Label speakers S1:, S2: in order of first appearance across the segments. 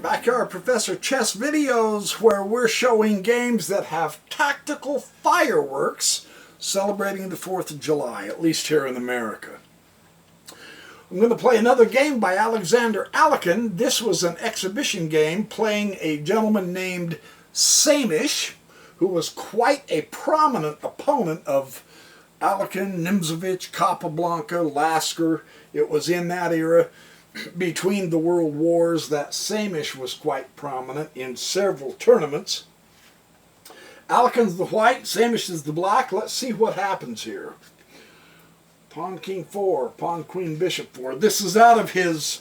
S1: Backyard Professor Chess videos, where we're showing games that have tactical fireworks celebrating the 4th of July, at least here in America. I'm going to play another game by Alexander Alekhine. This was an exhibition game playing a gentleman named Samish, who was quite a prominent opponent of Alekhine, Nimzovich, Capablanca, Lasker. It was in that era, between the world wars, that Samish was quite prominent in several tournaments. Alekhine's the white, Samish is the black. Let's see what happens here. Pawn King 4, Pawn Queen Bishop 4. This is out of his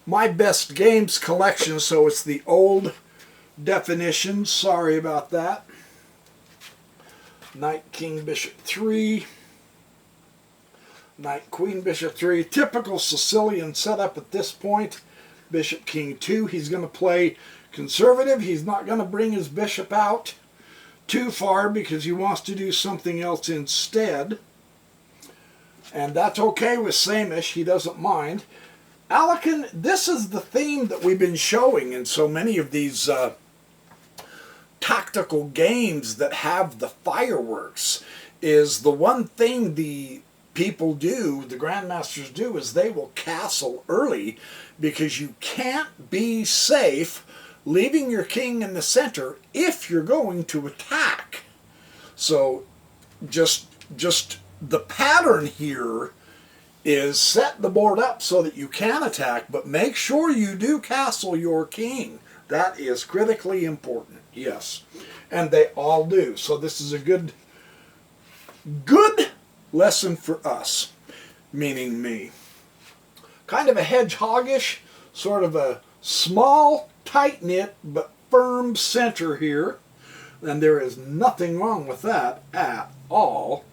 S1: My Best Games collection, so it's the old definition. Sorry about that. Knight King Bishop 3. Knight, Queen, Bishop 3. Typical Sicilian setup at this point. Bishop, King 2. He's going to play conservative. He's not going to bring his bishop out too far because he wants to do something else instead. And that's okay with Samish. He doesn't mind. Alekhine, this is the theme that we've been showing in so many of these tactical games that have the fireworks. Is the one thing the people do, the grandmasters do, is they will castle early because you can't be safe leaving your king in the center if you're going to attack. So just the pattern here is set the board up so that you can attack, but make sure you do castle your king. That is critically important, yes. And they all do. So this is a good lesson for us, meaning me. Kind of a hedgehoggish, sort of a small, tight-knit, but firm center here. And there is nothing wrong with that at all.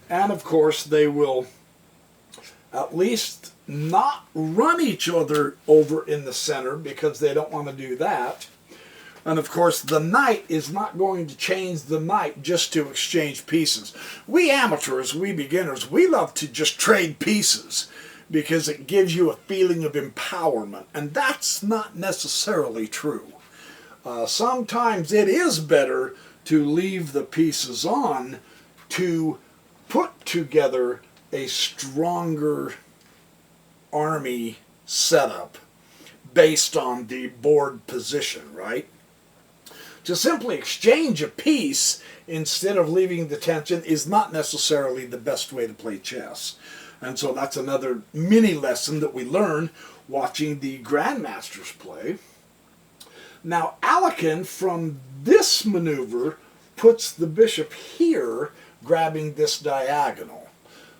S1: And of course, they will at least not run each other over in the center because they don't want to do that. And of course, the knight is not going to change the knight just to exchange pieces. We amateurs, we beginners, we love to just trade pieces because it gives you a feeling of empowerment. And that's not necessarily true. Sometimes it is better to leave the pieces on to put together a stronger army setup based on the board position, right? To simply exchange a piece instead of leaving the tension is not necessarily the best way to play chess. And so that's another mini lesson that we learn watching the grandmasters play. Now Alekhine, from this maneuver, puts the bishop here, grabbing this diagonal.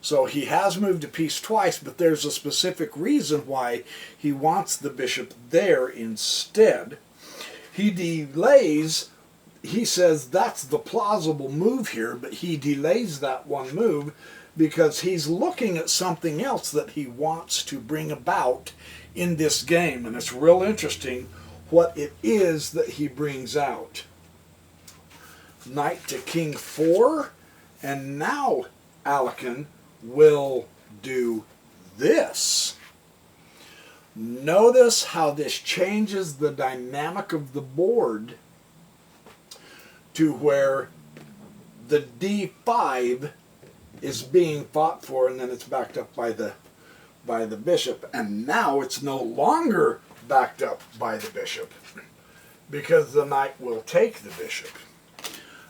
S1: So he has moved a piece twice, but there's a specific reason why he wants the bishop there instead. He delays, he says that's the plausible move here, but he delays that one move because he's looking at something else that he wants to bring about in this game. And it's real interesting what it is that he brings out. Knight to King 4, and now Alekhine will do this. Notice how this changes the dynamic of the board to where the d5 is being fought for, and then it's backed up by the bishop. And now it's no longer backed up by the bishop because the knight will take the bishop.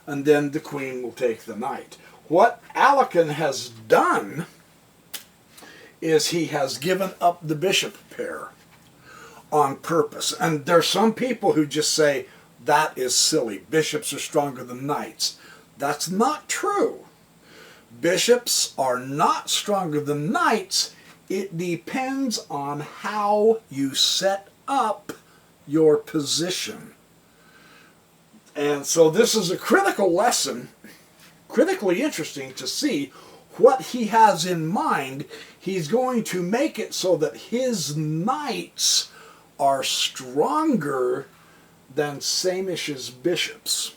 S1: And then the queen will take the knight. What Alekhine has done is he has given up the bishop pair on purpose. And there's some people who just say, That is silly. Bishops are stronger than knights. That's not true. Bishops are not stronger than knights. It depends on how you set up your position. And so this is a critical lesson, critically interesting to see what he has in mind. He's going to make it so that his knights are stronger than Samish's bishops.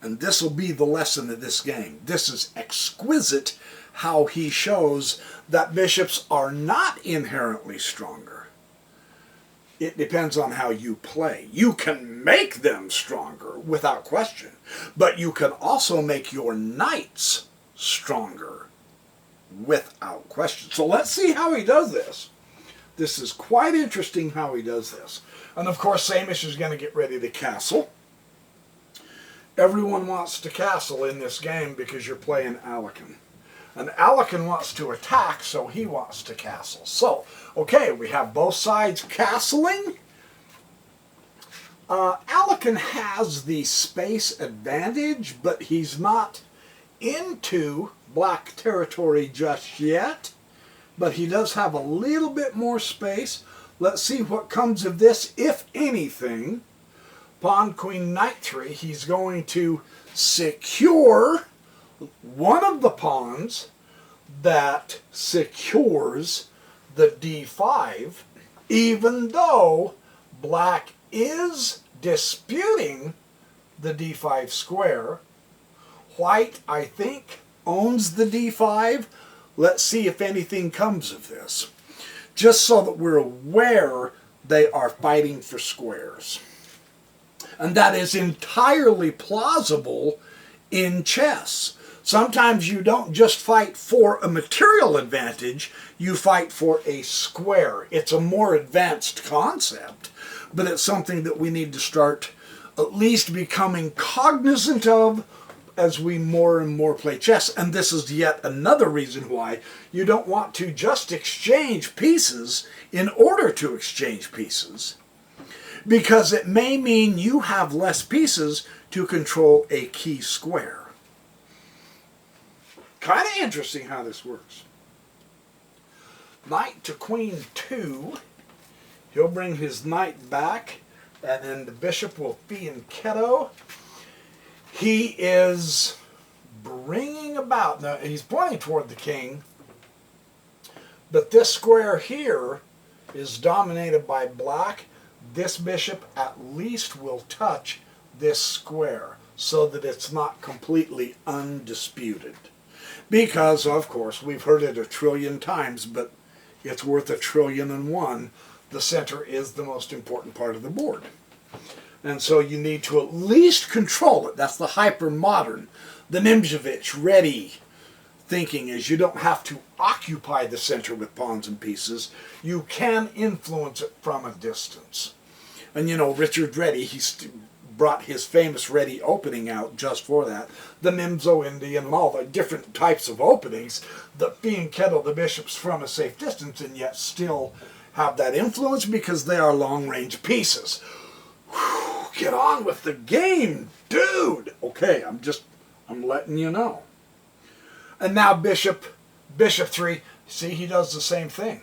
S1: And this will be the lesson of this game. This is exquisite how he shows that bishops are not inherently stronger. It depends on how you play. You can make them stronger without question, but you can also make your knights stronger without question. So let's see how he does this. This is quite interesting how he does this. And of course, Samish is going to get ready to castle. Everyone wants to castle in this game because you're playing Alicon. And Alicon wants to attack, so he wants to castle. So, okay, we have both sides castling. Alicon has the space advantage, but he's not into black territory just yet. But he does have a little bit more space. Let's see what comes of this, if anything. Pawn, queen, knight 3. He's going to secure one of the pawns that secures the d5, even though black is disputing the d5 square. White, I think, owns the d5. Let's see if anything comes of this. Just so that we're aware they are fighting for squares. And that is entirely plausible in chess. Sometimes you don't just fight for a material advantage, you fight for a square. It's a more advanced concept, but it's something that we need to start at least becoming cognizant of as we more and more play chess. And this is yet another reason why you don't want to just exchange pieces in order to exchange pieces, because it may mean you have less pieces to control a key square. Kind of interesting how this works. Knight to queen 2. He'll bring his knight back, and then the bishop will fianchetto. He is bringing about, now he's pointing toward the king, but this square here is dominated by black. This bishop at least will touch this square so that it's not completely undisputed. Because, of course, we've heard it a trillion times, but it's worth 1,000,000,001. The center is the most important part of the board. And so you need to at least control it. That's the hyper-modern, the Nimzovich ready thinking, is you don't have to occupy the center with pawns and pieces. You can influence it from a distance. And you know, Richard Reddy, he's brought his famous Reddy opening out just for that. The Nimzo Indian and all the different types of openings that fianchetto the bishops from a safe distance and yet still have that influence because they are long-range pieces. Whew, get on with the game, dude! Okay, I'm letting you know. And now bishop 3, see, he does the same thing.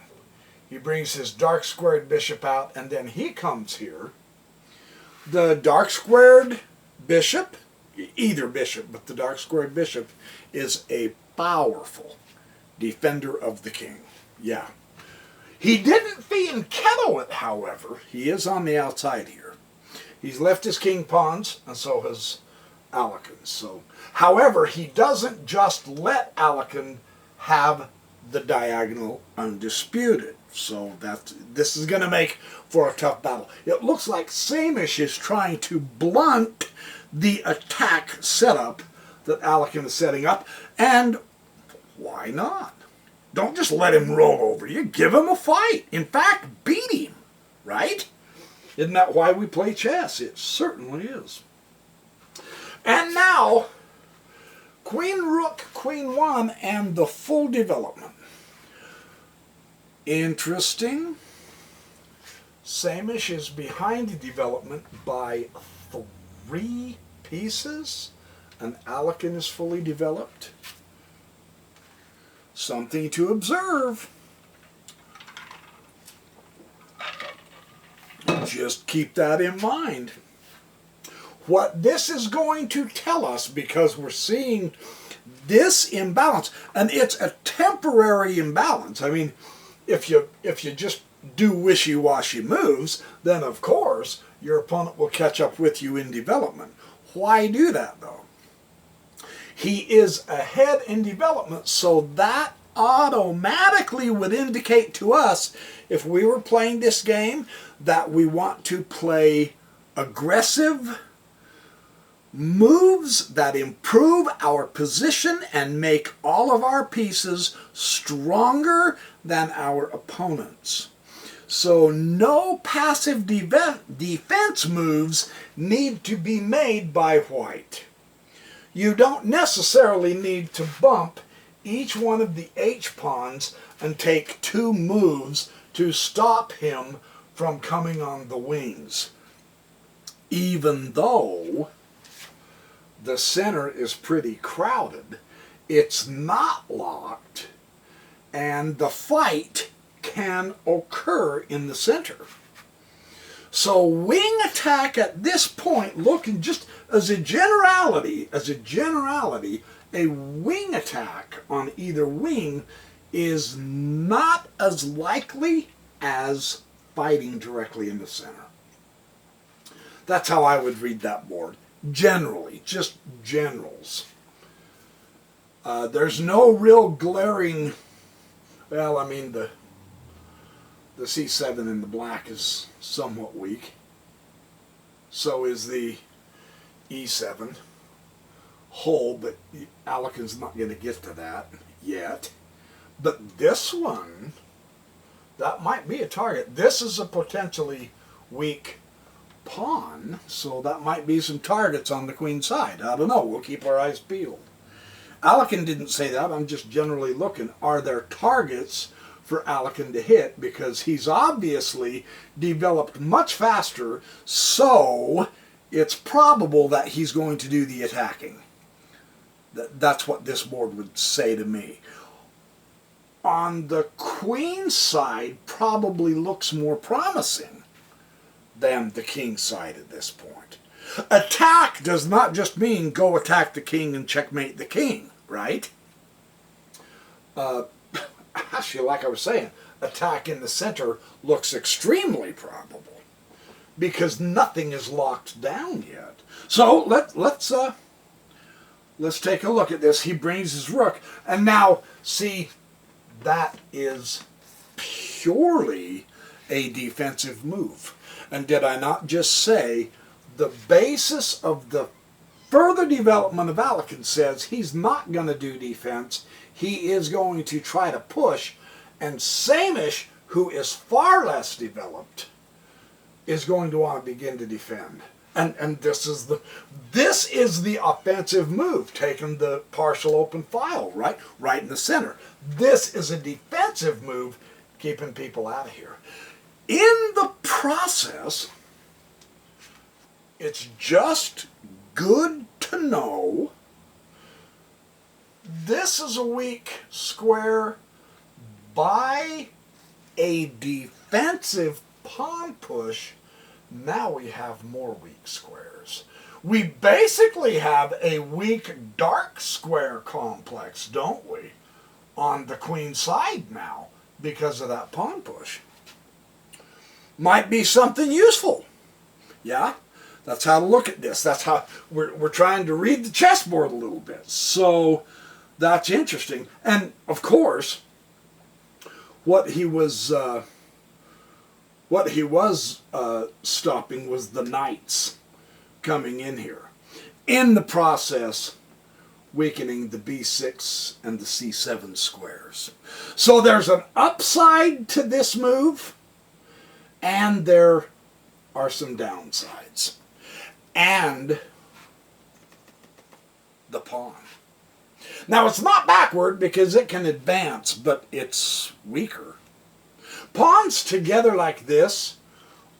S1: He brings his dark squared bishop out, and then he comes here. The dark squared bishop, either bishop, but the dark squared bishop is a powerful defender of the king. Yeah. He didn't fianchetto it, however. He is on the outside here. He's left his king pawns, and so has Alicon. So, however, he doesn't just let Alicon have the diagonal undisputed. So this is going to make for a tough battle. It looks like Samish is trying to blunt the attack setup that Alicon is setting up, and why not? Don't just let him roll over you. Give him a fight. In fact, beat him, right? Isn't that why we play chess? It certainly is. And now, Queen Rook, Queen 1, and the full development. Interesting. Samish is behind development by 3 pieces, and Alekhine is fully developed. Something to observe. Just keep that in mind. What this is going to tell us, because we're seeing this imbalance, and it's a temporary imbalance. I mean, if you just do wishy-washy moves, then of course your opponent will catch up with you in development. Why do that though? He is ahead in development, so that automatically would indicate to us, if we were playing this game, that we want to play aggressive moves that improve our position and make all of our pieces stronger than our opponents. So no passive defense moves need to be made by white. You don't necessarily need to bump each one of the H-pawns and take 2 moves to stop him from coming on the wings. Even though the center is pretty crowded, it's not locked, and the fight can occur in the center. So wing attack at this point, looking just as a generality, a wing attack on either wing is not as likely as fighting directly in the center. That's how I would read that board. Generally, just generals. There's no real glaring, well, I mean, the C7 in the black is somewhat weak. So is the E7 whole, but Alekhine's not going to get to that yet. But this one, that might be a target. This is a potentially weak pawn, so that might be some targets on the queen side. I don't know. We'll keep our eyes peeled. Alekhine didn't say that. I'm just generally looking. Are there targets for Alekhine to hit? Because he's obviously developed much faster, so it's probable that he's going to do the attacking. That's what this board would say to me. On the queen side, probably looks more promising than the king side at this point. Attack does not just mean go attack the king and checkmate the king, right? Actually, like I was saying, attack in the center looks extremely probable because nothing is locked down yet. So let's take a look at this. He brings his rook, and now see, that is purely a defensive move. And did I not just say the basis of the further development of Alekhine says he's not going to do defense, he is going to try to push, and Samish, who is far less developed, is going to want to begin to defend. And this is the offensive move, taking the partial open file right in the center. This is a defensive move, keeping people out of here. In the process, it's just good to know this is a weak square by a defensive pawn push. Now we have more weak squares. We basically have a weak dark square complex, don't we, on the queen side now because of that pawn push. Might be something useful. Yeah, that's how to look at this. That's how we're trying to read the chessboard a little bit. So that's interesting. And of course, what he was stopping was the knights coming in here. In the process, weakening the B6 and the C7 squares. So there's an upside to this move, and there are some downsides. And the pawn. Now it's not backward because it can advance, but it's weaker. Pawns together like this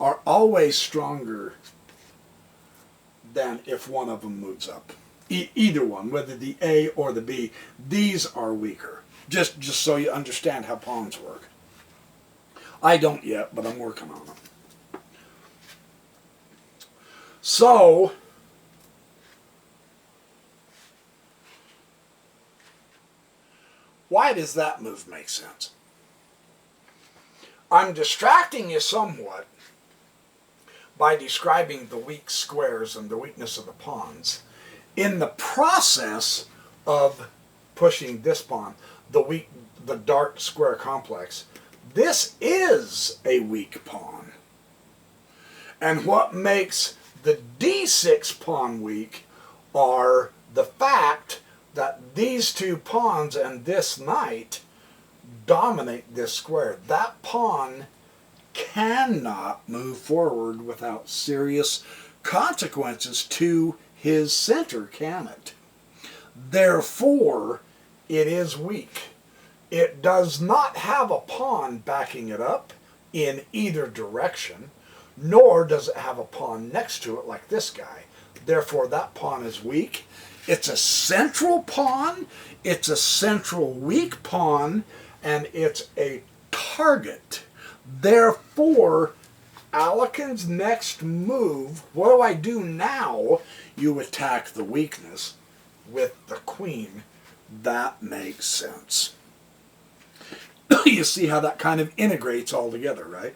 S1: are always stronger than if one of them moves up. Either one, whether the A or the B, these are weaker. Just so you understand how pawns work. I don't yet, but I'm working on them. So, why does that move make sense? I'm distracting you somewhat by describing the weak squares and the weakness of the pawns. In the process of pushing this pawn, the dark square complex, this is a weak pawn. And what makes the d6 pawn weak are the fact that these two pawns and this knight dominate this square. That pawn cannot move forward without serious consequences to his center, can it? Therefore, it is weak. It does not have a pawn backing it up in either direction, nor does it have a pawn next to it like this guy. Therefore, that pawn is weak. It's a central pawn, it's a central weak pawn, and it's a target. Therefore, Alekin's next move, what do I do now? You attack the weakness with the queen. That makes sense. You see how that kind of integrates all together, right?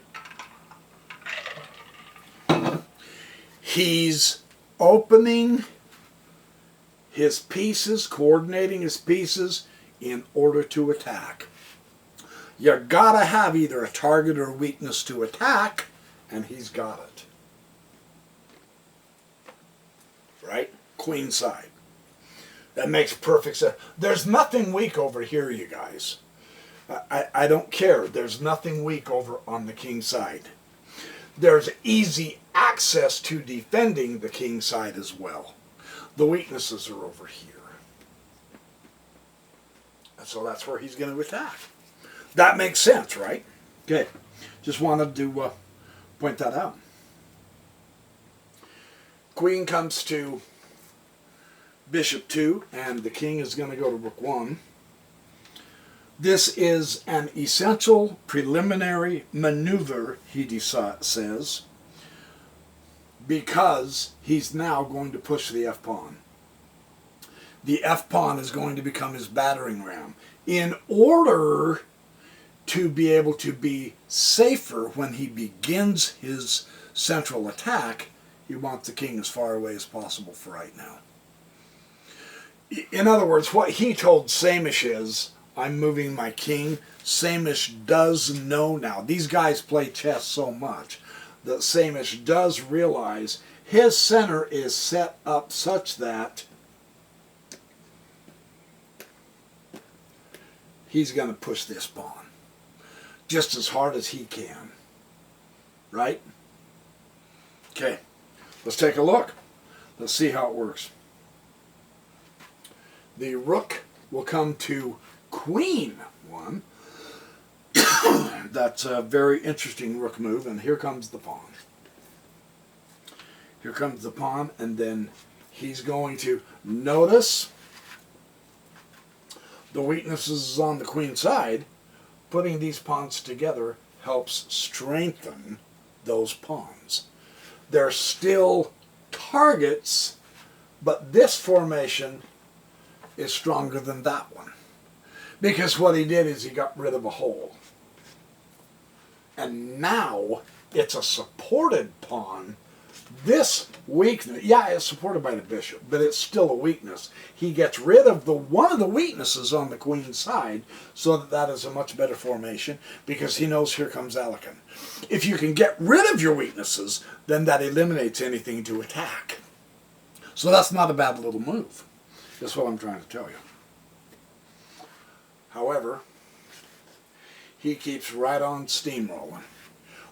S1: He's opening his pieces, coordinating his pieces in order to attack. You gotta have either a target or a weakness to attack, and he's got it. Right? Queen side. That makes perfect sense. There's nothing weak over here, you guys. I don't care. There's nothing weak over on the king side. There's easy access to defending the king side as well. The weaknesses are over here. And so that's where he's going to attack. That makes sense, right? Okay. Just wanted to point that out. Queen comes to bishop 2, and the king is going to go to rook 1. This is an essential preliminary maneuver, he says, because he's now going to push the f-pawn. The f-pawn is going to become his battering ram. In order to be able to be safer when he begins his central attack, he wants the king as far away as possible for right now. In other words, what he told Samish is, I'm moving my king. Samish does know now. These guys play chess so much that Samish does realize his center is set up such that he's going to push this pawn just as hard as he can. Right? Okay. Let's take a look. Let's see how it works. The rook will come to queen 1. That's a very interesting rook move, and here comes the pawn. Here comes the pawn, and then he's going to notice the weaknesses on the queen side. Putting these pawns together helps strengthen those pawns. They're still targets, but this formation is stronger than that one. Because what he did is he got rid of a hole. And now it's a supported pawn. This weakness, yeah, it's supported by the bishop, but it's still a weakness. He gets rid of one of the weaknesses on the queen's side, so that is a much better formation, because he knows here comes Alekin. If you can get rid of your weaknesses, then that eliminates anything to attack. So that's not a bad little move. That's what I'm trying to tell you. However, he keeps right on steamrolling.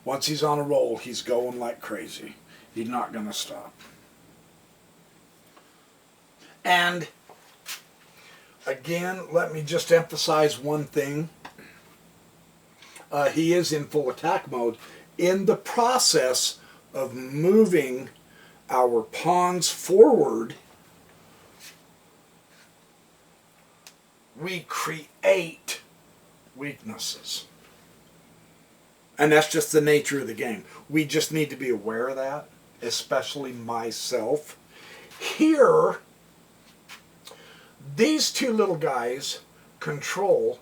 S1: Once he's on a roll, he's going like crazy. He's not going to stop. And again, let me just emphasize one thing. He is in full attack mode, in the process of moving our pawns forward, we create weaknesses. And that's just the nature of the game. We just need to be aware of that, especially myself. Here, these two little guys control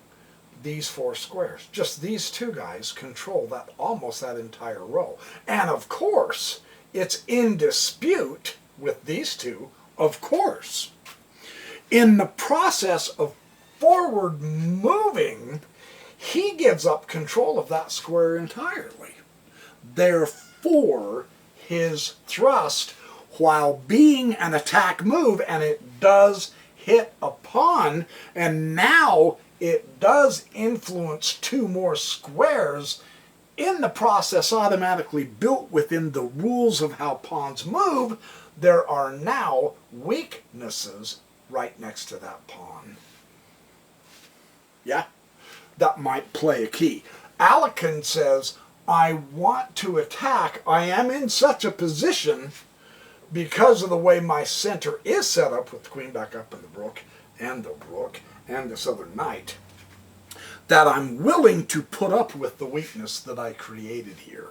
S1: these 4 squares. Just these 2 guys control that, almost that entire row. And of course, it's in dispute with these 2, of course. In the process of forward moving, he gives up control of that square entirely. Therefore, his thrust, while being an attack move, and it does hit a pawn, and now it does influence 2 more squares, in the process automatically built within the rules of how pawns move, there are now weaknesses right next to that pawn. Yeah? That might play a key. Alekhine says, I want to attack. I am in such a position because of the way my center is set up with the queen back up in the rook and the southern knight, that I'm willing to put up with the weakness that I created here.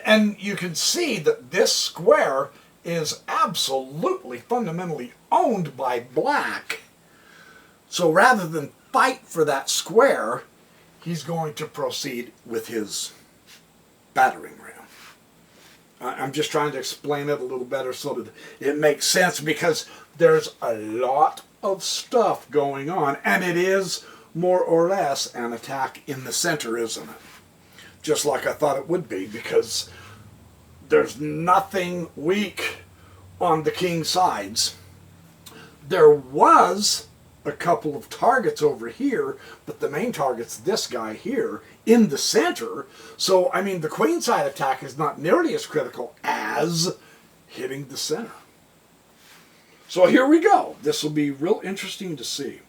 S1: And you can see that this square is absolutely fundamentally owned by black. So rather than fight for that square, he's going to proceed with his battering ram. I'm just trying to explain it a little better so that it makes sense, because there's a lot of stuff going on, and it is more or less an attack in the center, isn't it? Just like I thought it would be, because there's nothing weak on the king sides. There was a couple of targets over here, but the main target's this guy here in the center. So, I mean, the queen side attack is not nearly as critical as hitting the center. So here we go. This will be real interesting to see.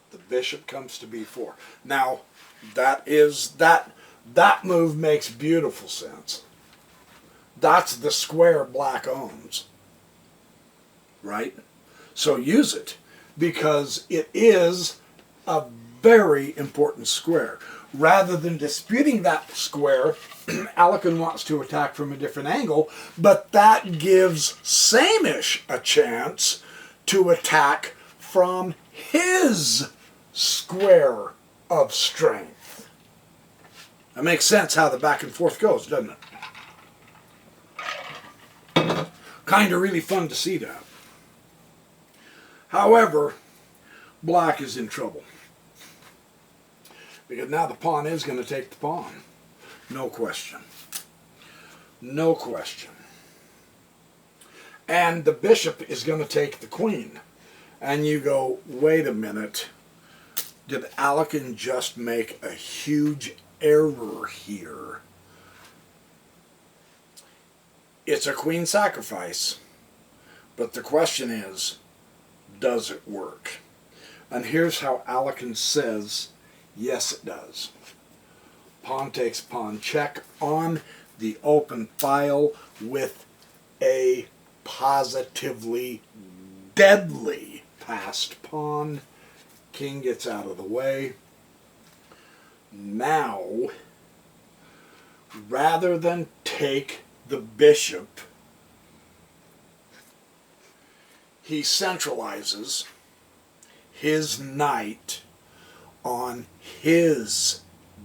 S1: The bishop comes to b4. Now, that move makes beautiful sense. That's the square black owns, right? So use it, because it is a very important square. Rather than disputing that square, Alekhine wants to attack from a different angle, but that gives Samish a chance to attack from his square of strength. That makes sense how the back and forth goes, doesn't it? Kind of really fun to see that. However, black is in trouble, because now the pawn is going to take the pawn. No question. No question. And the bishop is going to take the queen. And you go, wait a minute. Did Alekhine just make a huge error here? It's a queen sacrifice, but the question is, does it work? And here's how Alekhine says, yes it does. Pawn takes pawn check on the open file with a positively deadly passed pawn. King gets out of the way. Now, rather than take the bishop, he centralizes his knight on his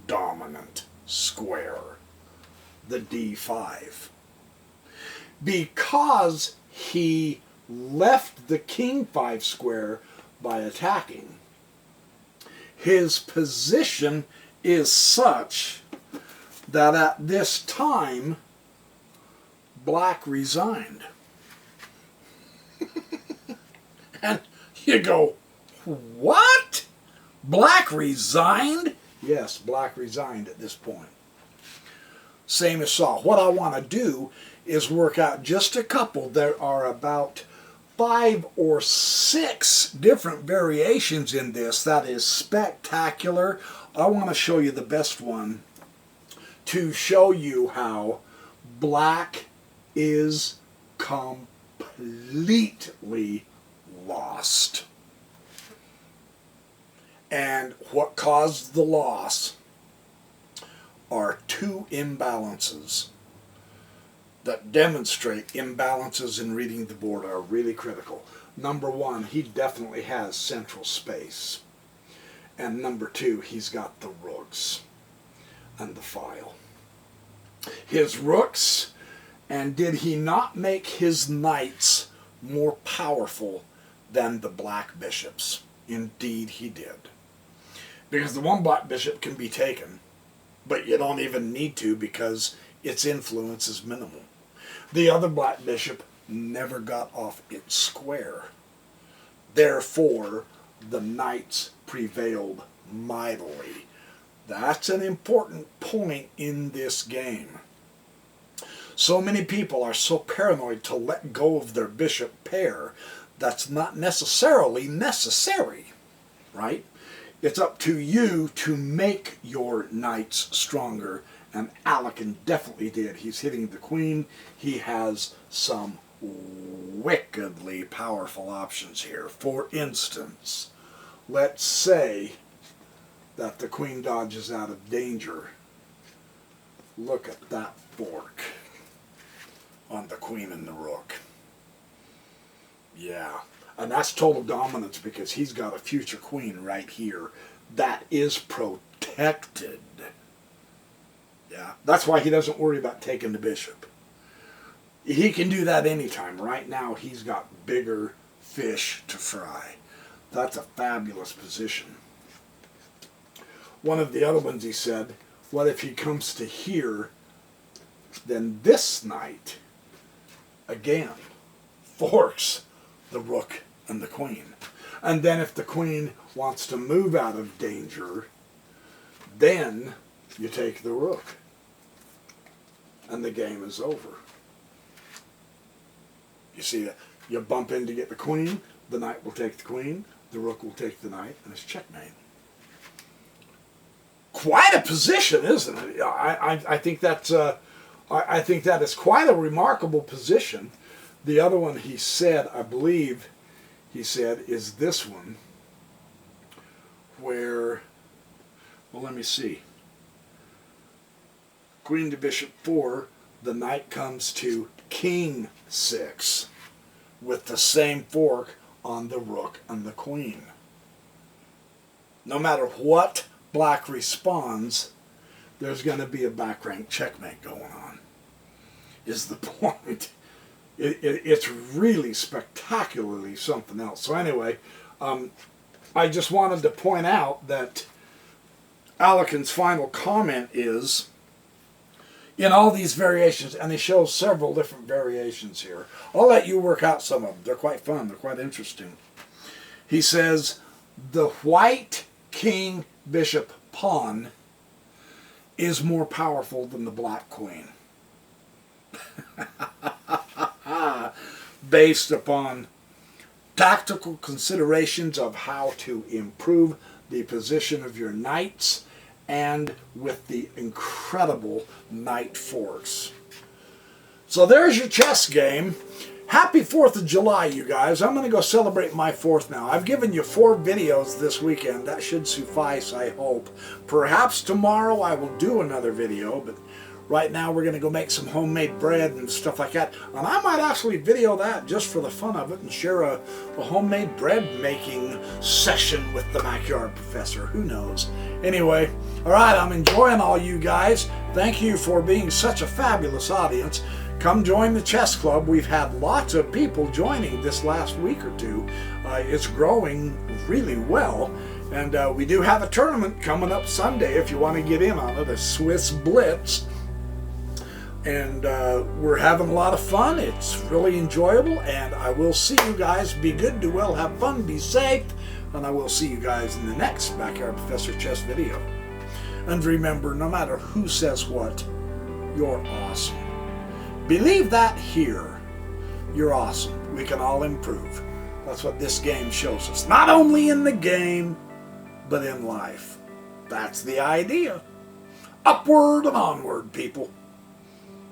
S1: dominant square, the d5. Because he left the king 5 square by attacking, his position is such that at this time black resigned. And you go, what? Black resigned? Yes, black resigned at this point. Same as saw. What I want to do is work out just a couple. There are about 5 or 6 different variations in this. That is spectacular. I want to show you the best one to show you how black is completely lost. And what caused the loss are 2 imbalances that demonstrate imbalances in reading the board are really critical. Number 1, he definitely has central space. And number 2, he's got the rooks and the file. His rooks, and did he not make his knights more powerful than the black bishops? Indeed he did. Because the one black bishop can be taken, but you don't even need to because its influence is minimal. The other black bishop never got off its square. Therefore, the knights prevailed mightily. That's an important point in this game. So many people are so paranoid to let go of their bishop pair. That's not necessarily necessary, right? It's up to you to make your knights stronger, and Alekhine definitely did. He's hitting the queen. He has some wickedly powerful options here. For instance, let's say that the queen dodges out of danger. Look at that fork on the queen and the rook. Yeah, and that's total dominance because he's got a future queen right here that is protected. Yeah, that's why he doesn't worry about taking the bishop. He can do that anytime. Right now, he's got bigger fish to fry. That's a fabulous position. One of the other ones he said, what if he comes to here, then this knight, again, forks the rook and the queen. And then if the queen wants to move out of danger, then you take the rook. And the game is over. You see, you bump in to get the queen, the knight will take the queen, the rook will take the knight, and it's checkmate. Quite a position, isn't it? I think that's I think that is quite a remarkable position. The other one he said, I believe he said, is this one, where, well, let me see. Queen to bishop 4, the knight comes to king 6 with the same fork on the rook and the queen. No matter what black responds, there's going to be a back rank checkmate going on, is the point. It's really spectacularly something else. So anyway, I just wanted to point out that Alekhine's final comment is, in all these variations, and he shows several different variations here. I'll let you work out some of them. They're quite fun. They're quite interesting. He says, the white king, bishop, pawn is more powerful than the black queen. Based upon tactical considerations of how to improve the position of your knights and with the incredible knight forks. So there's your chess game. Happy 4th of July, you guys. I'm going to go celebrate my 4th now. I've given you 4 videos this weekend. That should suffice, I hope. Perhaps tomorrow I will do another video, but right now we're going to go make some homemade bread and stuff like that. And I might actually video that just for the fun of it and share a homemade bread making session with the Backyard Professor. Who knows? Anyway, all right, I'm enjoying all you guys. Thank you for being such a fabulous audience. Come join the chess club. We've had lots of people joining this last week or two. It's growing really well. And we do have a tournament coming up Sunday if you want to get in on it, a Swiss Blitz. And we're having a lot of fun. It's really enjoyable. And I will see you guys. Be good, do well, have fun, be safe. And I will see you guys in the next Backyard Professor Chess video. And remember, no matter who says what, you're awesome. Believe that here. you're awesome. We can all improve. That's what this game shows us. Not only in the game, but in life. That's the idea. Upward and onward, people.